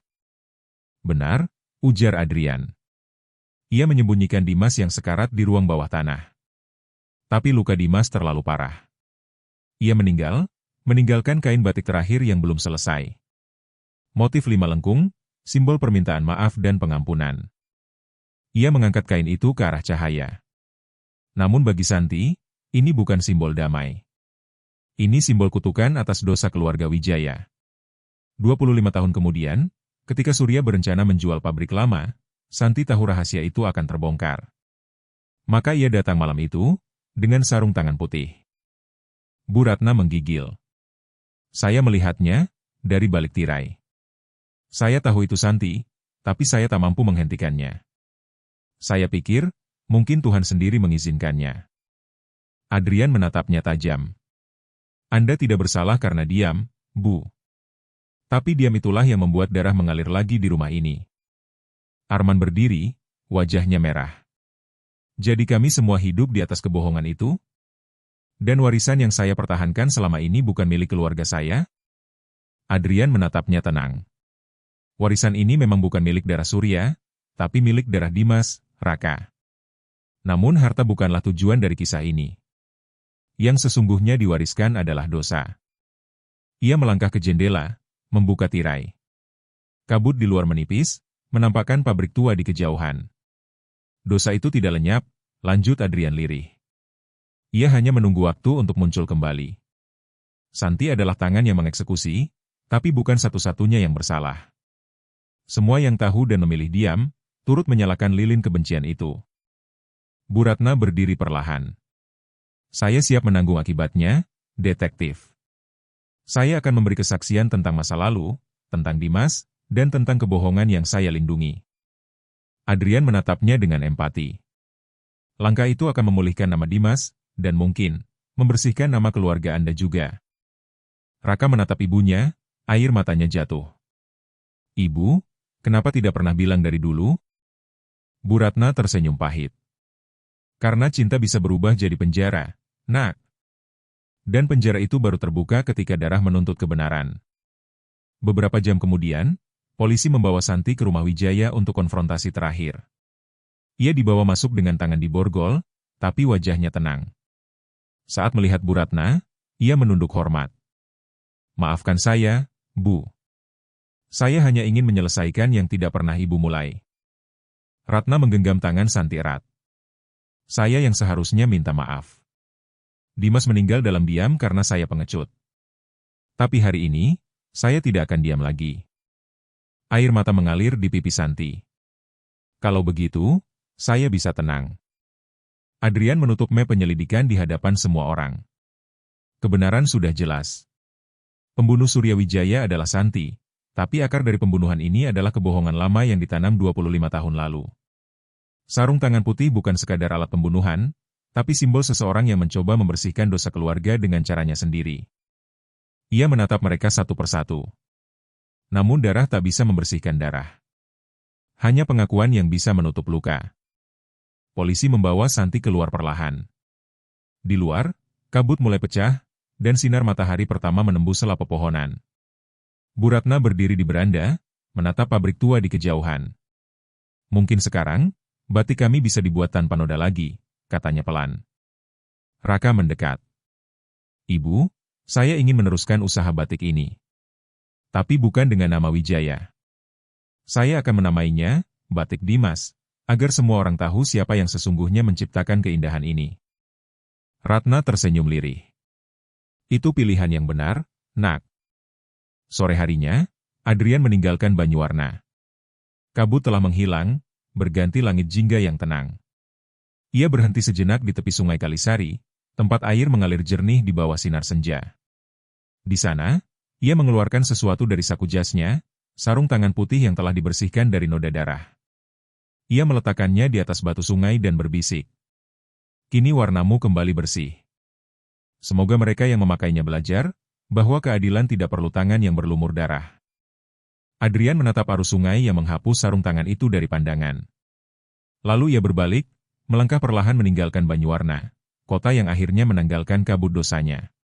Benar, ujar Adrian. Ia menyembunyikan Dimas yang sekarat di ruang bawah tanah. Tapi luka Dimas terlalu parah. Ia meninggal, meninggalkan kain batik terakhir yang belum selesai. Motif 5 lengkung, simbol permintaan maaf dan pengampunan. Ia mengangkat kain itu ke arah cahaya. Namun bagi Santi, ini bukan simbol damai. Ini simbol kutukan atas dosa keluarga Wijaya. 25 tahun kemudian, ketika Surya berencana menjual pabrik lama, Santi tahu rahasia itu akan terbongkar. Maka ia datang malam itu, dengan sarung tangan putih. Bu Ratna menggigil. Saya melihatnya, dari balik tirai. Saya tahu itu Santi, tapi saya tak mampu menghentikannya. Saya pikir, mungkin Tuhan sendiri mengizinkannya. Adrian menatapnya tajam. Anda tidak bersalah karena diam, Bu. Tapi diam itulah yang membuat darah mengalir lagi di rumah ini. Arman berdiri, wajahnya merah. Jadi kami semua hidup di atas kebohongan itu? Dan warisan yang saya pertahankan selama ini bukan milik keluarga saya? Adrian menatapnya tenang. Warisan ini memang bukan milik darah Surya, tapi milik darah Dimas, Raka. Namun harta bukanlah tujuan dari kisah ini. Yang sesungguhnya diwariskan adalah dosa. Ia melangkah ke jendela, membuka tirai. Kabut di luar menipis, menampakkan pabrik tua di kejauhan. Dosa itu tidak lenyap, lanjut Adrian lirih. Ia hanya menunggu waktu untuk muncul kembali. Santi adalah tangan yang mengeksekusi, tapi bukan satu-satunya yang bersalah. Semua yang tahu dan memilih diam, turut menyalakan lilin kebencian itu. Bu Ratna berdiri perlahan. Saya siap menanggung akibatnya, detektif. Saya akan memberi kesaksian tentang masa lalu, tentang Dimas, dan tentang kebohongan yang saya lindungi. Adrian menatapnya dengan empati. Langkah itu akan memulihkan nama Dimas, dan mungkin, membersihkan nama keluarga Anda juga. Raka menatap ibunya, air matanya jatuh. Ibu, kenapa tidak pernah bilang dari dulu? Bu Ratna tersenyum pahit. Karena cinta bisa berubah jadi penjara, Nak. Dan penjara itu baru terbuka ketika darah menuntut kebenaran. Beberapa jam kemudian, polisi membawa Santi ke rumah Wijaya untuk konfrontasi terakhir. Ia dibawa masuk dengan tangan diborgol, tapi wajahnya tenang. Saat melihat Bu Ratna, ia menunduk hormat. Maafkan saya, Bu. Saya hanya ingin menyelesaikan yang tidak pernah Ibu mulai. Ratna menggenggam tangan Santi erat. Saya yang seharusnya minta maaf. Dimas meninggal dalam diam karena saya pengecut. Tapi hari ini, saya tidak akan diam lagi. Air mata mengalir di pipi Santi. Kalau begitu, saya bisa tenang. Adrian menutup map penyelidikan di hadapan semua orang. Kebenaran sudah jelas. Pembunuh Surya Wijaya adalah Santi, tapi akar dari pembunuhan ini adalah kebohongan lama yang ditanam 25 tahun lalu. Sarung tangan putih bukan sekadar alat pembunuhan, tapi simbol seseorang yang mencoba membersihkan dosa keluarga dengan caranya sendiri. Ia menatap mereka satu persatu. Namun darah tak bisa membersihkan darah. Hanya pengakuan yang bisa menutup luka. Polisi membawa Santi keluar perlahan. Di luar, kabut mulai pecah, dan sinar matahari pertama menembus sela pepohonan. Bu Ratna berdiri di beranda, menatap pabrik tua di kejauhan. Mungkin sekarang, batik kami bisa dibuat tanpa noda lagi, katanya pelan. Raka mendekat. Ibu, saya ingin meneruskan usaha batik ini. Tapi bukan dengan nama Wijaya. Saya akan menamainya, Batik Dimas, agar semua orang tahu siapa yang sesungguhnya menciptakan keindahan ini. Ratna tersenyum lirih. Itu pilihan yang benar, Nak. Sore harinya, Adrian meninggalkan Banyuwarna. Kabut telah menghilang, berganti langit jingga yang tenang. Ia berhenti sejenak di tepi sungai Kalisari, tempat air mengalir jernih di bawah sinar senja. Di sana, ia mengeluarkan sesuatu dari saku jasnya, sarung tangan putih yang telah dibersihkan dari noda darah. Ia meletakkannya di atas batu sungai dan berbisik. Kini warnamu kembali bersih. Semoga mereka yang memakainya belajar, bahwa keadilan tidak perlu tangan yang berlumur darah. Adrian menatap arus sungai yang menghapus sarung tangan itu dari pandangan. Lalu ia berbalik, melangkah perlahan meninggalkan Banyuwarna, kota yang akhirnya menanggalkan kabut dosanya.